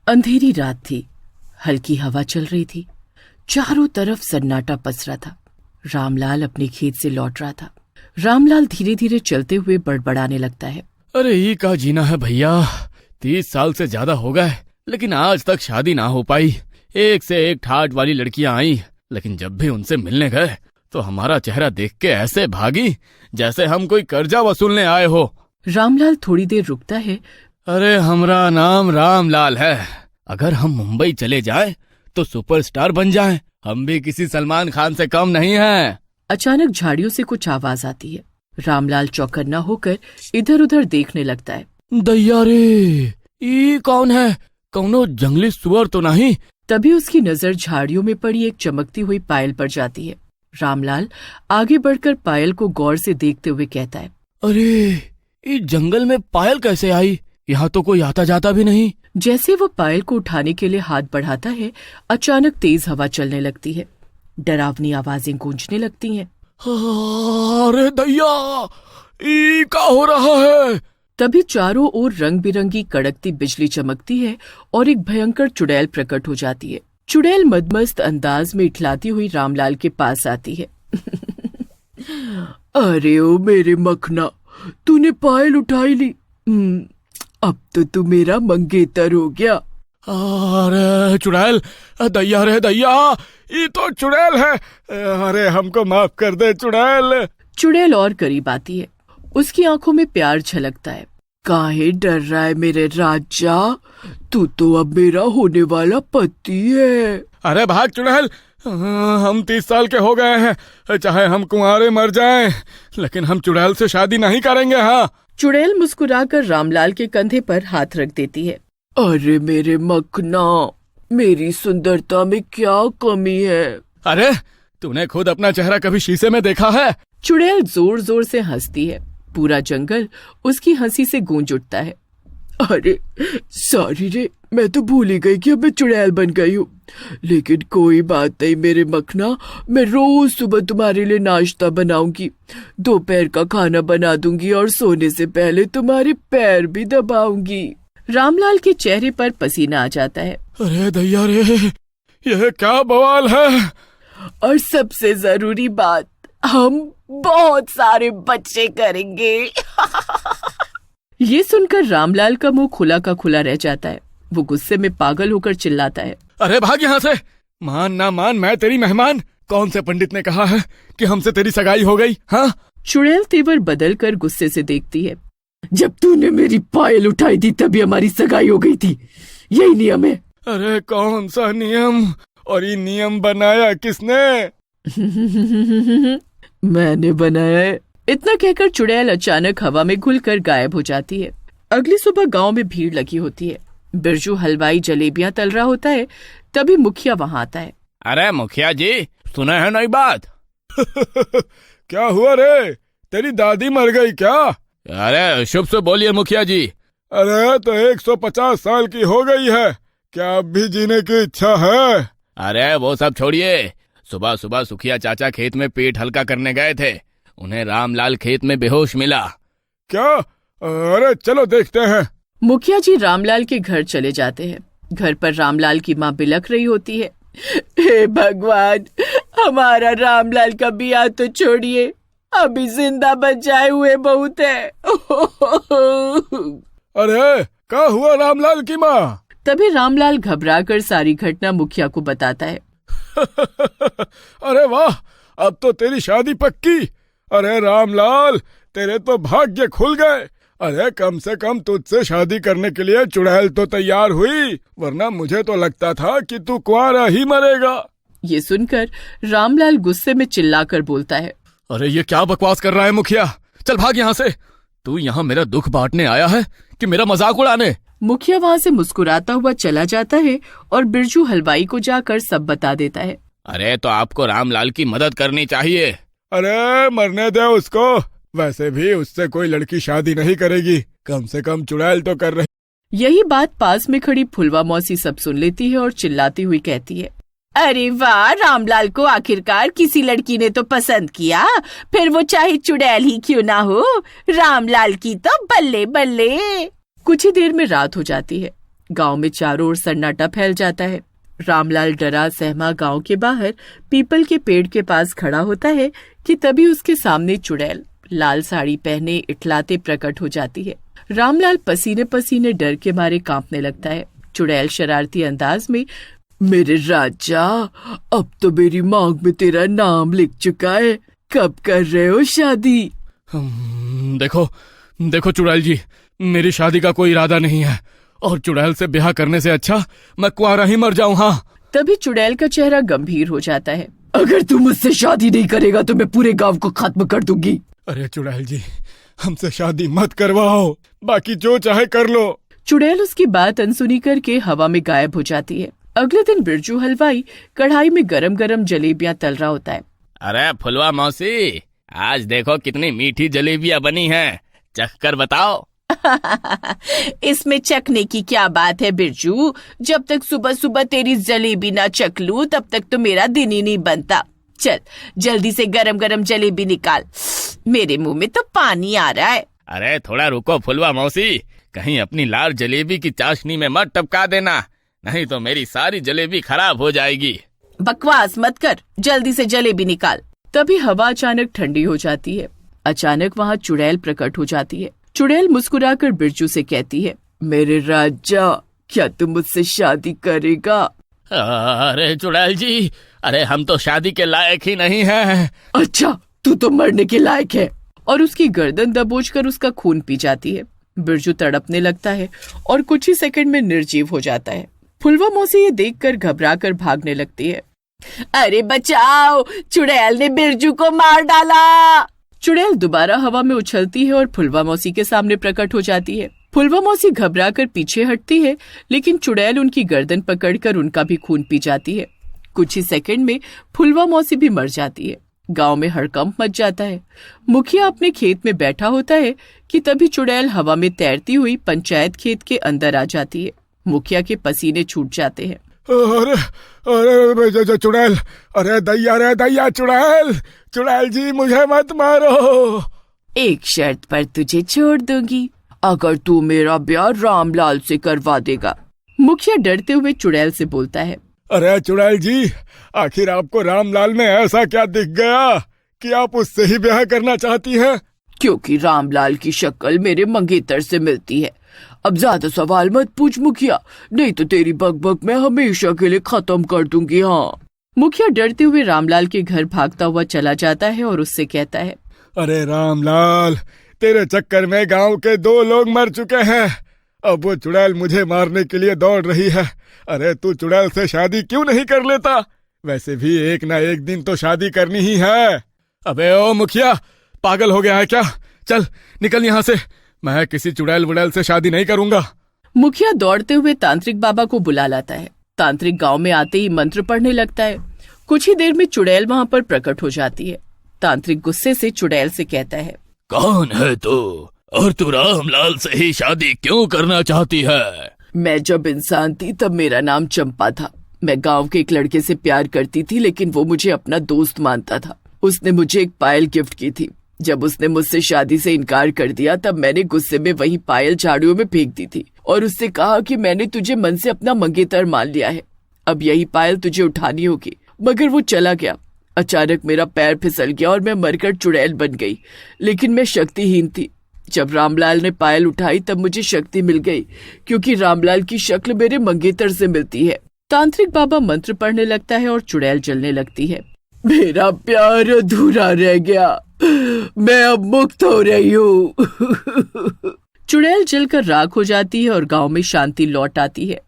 अंधेरी रात थी। हल्की हवा चल रही थी। चारों तरफ सन्नाटा पसरा था। रामलाल अपने खेत से लौट रहा था। रामलाल धीरे धीरे चलते हुए बड़बड़ाने लगता है। अरे ये का जीना है भैया, 30 साल से ज्यादा हो गए लेकिन आज तक शादी ना हो पाई। एक से एक ठाट वाली लड़कियां आई, लेकिन जब भी उनसे मिलने गए तो हमारा चेहरा देख के ऐसे भागी जैसे हम कोई कर्जा वसूलने आए हो। रामलाल थोड़ी देर रुकता है। अरे हमरा नाम रामलाल है। अगर हम मुंबई चले जाएं तो सुपरस्टार बन जाएं। हम भी किसी सलमान खान से कम नहीं हैं। अचानक झाड़ियों से कुछ आवाज आती है। रामलाल चौकन्ना होकर इधर उधर देखने लगता है। दैया रे, ये कौन है? कौनो जंगली सुअर तो नहीं? तभी उसकी नजर झाड़ियों में पड़ी एक चमकती हुई पायल पर जाती है। रामलाल आगे बढ़कर पायल को गौर से देखते हुए कहता है, अरे ये जंगल में पायल कैसे आई? यहाँ तो कोई आता जाता भी नहीं। जैसे वो पायल को उठाने के लिए हाथ बढ़ाता है, अचानक तेज हवा चलने लगती है। डरावनी आवाजें गूंजने लगती हैं। अरे दैया, ये क्या हो रहा है? तभी चारों ओर रंग बिरंगी कड़कती बिजली चमकती है और एक भयंकर चुड़ैल प्रकट हो जाती है। चुड़ैल मदमस्त अंदाज में इठलाती हुई रामलाल के पास आती है। अरे ओ मेरे मखना, तूने पायल उठाई ली। अब तो तू मेरा मंगेतर हो गया। अरे चुड़ैल, दैया रे दैया, ये तो चुड़ैल है। अरे हमको माफ कर दे चुड़ैल। चुड़ैल और करीब आती है। उसकी आंखों में प्यार झलकता है। काहे डर रहा है मेरे राजा? तू तो अब मेरा होने वाला पति है। अरे भाग चुड़ैल, हम 30 साल के हो गए हैं। चाहे हम कुंवारे मर जाएं, लेकिन हम चुड़ैल से शादी नहीं करेंगे। हाँ। चुड़ैल मुस्कुराकर रामलाल के कंधे पर हाथ रख देती है। अरे मेरे मखना, मेरी सुंदरता में क्या कमी है? अरे तूने खुद अपना चेहरा कभी शीशे में देखा है? चुड़ैल जोर जोर से हंसती है। पूरा जंगल उसकी हंसी से गूंज उठता है। अरे सॉरी रे, मैं तो भूल ही गई कि अब मैं चुड़ैल बन गई हूँ। लेकिन कोई बात नहीं मेरे मखना, मैं रोज सुबह तुम्हारे लिए नाश्ता बनाऊंगी, दोपहर का खाना बना दूंगी और सोने से पहले तुम्हारे पैर भी दबाऊंगी। रामलाल के चेहरे पर पसीना आ जाता है। अरे दैया रे, यह क्या बवाल है? और सबसे जरूरी बात, हम बहुत सारे बच्चे करेंगे। ये सुनकर रामलाल का मुंह खुला का खुला रह जाता है। वो गुस्से में पागल होकर चिल्लाता है, अरे भाग यहाँ से। मान ना मान, मैं तेरी मेहमान। कौन से पंडित ने कहा है कि हमसे तेरी सगाई हो गई? हाँ। चुड़ैल तेवर बदल कर गुस्से से देखती है। जब तूने मेरी पायल उठाई थी तभी हमारी सगाई हो गई थी, यही नियम है। अरे कौन सा नियम? और ये नियम बनाया किसने? मैंने बनाया है। इतना कहकर चुड़ैल अचानक हवा में घुलकर गायब हो जाती है। अगली सुबह गांव में भीड़ लगी होती है। बिरजू हलवाई जलेबियां तल रहा होता है। तभी मुखिया वहां आता है। अरे मुखिया जी, सुना है नई बात? क्या हुआ रे? तेरी दादी मर गई क्या? अरे शुभ शुभ बोलिए मुखिया जी। अरे तो 150 साल की हो गई है, क्या अब भी जीने की इच्छा है? अरे वो सब छोड़िए। सुबह सुबह सुखिया चाचा खेत में पेट हल्का करने गए थे। उन्हें रामलाल खेत में बेहोश मिला। क्या? अरे चलो देखते हैं। मुखिया जी रामलाल के घर चले जाते हैं। घर पर रामलाल की माँ बिलख रही होती है। हे भगवान, हमारा रामलाल का ब्याह तो छोड़िए, अभी जिंदा बचाए हुए बहुत है। अरे क्या हुआ रामलाल की माँ? तभी रामलाल घबराकर सारी घटना मुखिया को बताता है। अरे वाह, अब तो तेरी शादी पक्की। अरे रामलाल, तेरे तो भाग्य खुल गए। अरे कम से कम तुझसे शादी करने के लिए चुड़ैल तो तैयार हुई, वरना मुझे तो लगता था कि तू कुंवारा ही मरेगा। ये सुनकर रामलाल गुस्से में चिल्लाकर बोलता है, अरे ये क्या बकवास कर रहा है मुखिया? चल भाग यहाँ से। तू यहाँ मेरा दुख बांटने आया है कि मेरा मजाक उड़ाने? मुखिया वहाँ से मुस्कुराता हुआ चला जाता है और बिरजू हलवाई को जाकर सब बता देता है। अरे तो आपको रामलाल की मदद करनी चाहिए। अरे मरने दे उसको, वैसे भी उससे कोई लड़की शादी नहीं करेगी, कम से कम चुड़ैल तो कर रही। यही बात पास में खड़ी फुलवा मौसी सब सुन लेती है और चिल्लाती हुई कहती है, अरे वाह, रामलाल को आखिरकार किसी लड़की ने तो पसंद किया, फिर वो चाहे चुड़ैल ही क्यों ना हो, रामलाल की तो बल्ले बल्ले। कुछ ही देर में रात हो जाती है। गांव में चारों ओर सन्नाटा फैल जाता है। रामलाल डरा सहमा गांव के बाहर पीपल के पेड़ के पास खड़ा होता है कि तभी उसके सामने चुड़ैल लाल साड़ी पहने इठलाते प्रकट हो जाती है। रामलाल पसीने पसीने डर के मारे कांपने लगता है। चुड़ैल शरारती अंदाज में, मेरे राजा, अब तो मेरी मांग में तेरा नाम लिख चुका है, कब कर रहे हो शादी? देखो देखो चुड़ैल जी, मेरी शादी का कोई इरादा नहीं है और चुड़ैल से ब्याह करने से अच्छा मैं कुंवारा ही मर जाऊं। हाँ। तभी चुड़ैल का चेहरा गंभीर हो जाता है। अगर तू मुझसे शादी नहीं करेगा तो मैं पूरे गांव को खत्म कर दूंगी। अरे चुड़ैल जी, हमसे शादी मत करवाओ, बाकी जो चाहे कर लो। चुड़ैल उसकी बात अनसुनी करके हवा में गायब हो जाती है। अगले दिन बिरजू हलवाई कढ़ाई में गरम गरम जलेबियां तल रहा होता है। अरे फुलवा मौसी, आज देखो कितनी मीठी जलेबियां बनी हैं, चख कर बताओ। इसमें चखने की क्या बात है बिरजू, जब तक सुबह सुबह तेरी जलेबी ना चख लूं तब तक तो मेरा दिन ही नहीं बनता। चल जल्दी से गरम गरम जलेबी निकाल, मेरे मुंह में तो पानी आ रहा है। अरे थोड़ा रुको फुलवा मौसी, कहीं अपनी लाल जलेबी की चाशनी में मत टपका देना, नहीं तो मेरी सारी जलेबी खराब हो जाएगी। बकवास मत कर, जल्दी से जलेबी निकाल। तभी हवा अचानक ठंडी हो जाती है। अचानक वहाँ चुड़ैल प्रकट हो जाती है। चुड़ैल मुस्कुराकर बिरजू से कहती है, मेरे राजा, क्या तुम मुझसे शादी करेगा? अरे चुड़ैल जी, अरे हम तो शादी के लायक ही नहीं हैं। अच्छा, तू तो मरने के लायक है। और उसकी गर्दन दबोचकर उसका खून पी जाती है। बिरजू तड़पने लगता है और कुछ ही सेकंड में निर्जीव हो जाता है। फुलवा मौसी ये देखकर घबराकर भागने लगती है। अरे बचाओ, चुड़ैल ने बिरजू को मार डाला। चुड़ैल दोबारा हवा में उछलती है और फुलवा मौसी के सामने प्रकट हो जाती है। फुलवा मौसी घबराकर पीछे हटती है, लेकिन चुड़ैल उनकी गर्दन पकड़कर उनका भी खून पी जाती है। कुछ ही सेकंड में फुलवा मौसी भी मर जाती है। गांव में हड़कंप मच जाता है। मुखिया अपने खेत में बैठा होता है कि तभी चुड़ैल हवा में तैरती हुई पंचायत खेत के अंदर आ जाती है। मुखिया के पसीने छूट जाते हैं। अरे अरे चुड़ैल, अरे दैया चुड़ैल, चुड़ैल जी मुझे मत मारो। एक शर्त पर तुझे छोड़ दूंगी, अगर तू मेरा ब्याह रामलाल से करवा देगा। मुखिया डरते हुए चुड़ैल से बोलता है। अरे चुड़ैल जी, आखिर आपको रामलाल में ऐसा क्या दिख गया कि आप उससे ही ब्याह करना चाहती हैं? क्योंकि रामलाल की शक्ल मेरे मंगेतर से मिलती है। अब ज्यादा सवाल मत पूछ मुखिया, नहीं तो तेरी बकबक मैं हमेशा के लिए खत्म कर दूंगी। हाँ। मुखिया डरते हुए रामलाल के घर भागता हुआ चला जाता है और उससे कहता है, अरे रामलाल, तेरे चक्कर में गांव के 2 लोग मर चुके हैं, अब वो चुड़ैल मुझे मारने के लिए दौड़ रही है। अरे तू चुड़ैल से शादी क्यों नहीं कर लेता? वैसे भी एक ना एक दिन तो शादी करनी ही है। अबे ओ मुखिया, पागल हो गया है क्या? चल निकल यहाँ से, मैं किसी चुड़ैल वुड़ैल से शादी नहीं करूंगा। मुखिया दौड़ते हुए तांत्रिक बाबा को बुला लाता है। तांत्रिक गांव में आते ही मंत्र पढ़ने लगता है। कुछ ही देर में चुड़ैल वहाँ पर प्रकट हो जाती है। तांत्रिक गुस्से से चुड़ैल से कहता है, कौन है तू और तू रामलाल से ही शादी क्यों करना चाहती है? मैं जब इंसान थी तब मेरा नाम चंपा था। मैं गांव के एक लड़के से प्यार करती थी, लेकिन वो मुझे अपना दोस्त मानता था। उसने मुझे एक पायल गिफ्ट की थी। जब उसने मुझसे शादी से इनकार कर दिया तब मैंने गुस्से में वही पायल झाड़ियों में फेंक दी थी और उससे कहा कि मैंने तुझे मन से अपना मंगेतर मान लिया है, अब यही पायल तुझे उठानी होगी। मगर वो चला गया। अचानक मेरा पैर फिसल गया और मैं मरकर चुड़ैल बन गई, लेकिन मैं शक्तिहीन थी। जब रामलाल ने पायल उठाई तब मुझे शक्ति मिल गई, क्योंकि रामलाल की शक्ल मेरे मंगेतर से मिलती है। तांत्रिक बाबा मंत्र पढ़ने लगता है और चुड़ैल जलने लगती है। मेरा प्यार अधूरा रह गया, मैं अब मुक्त हो रही हूँ। चुड़ैल जलकर राख हो जाती है और गांव में शांति लौट आती है।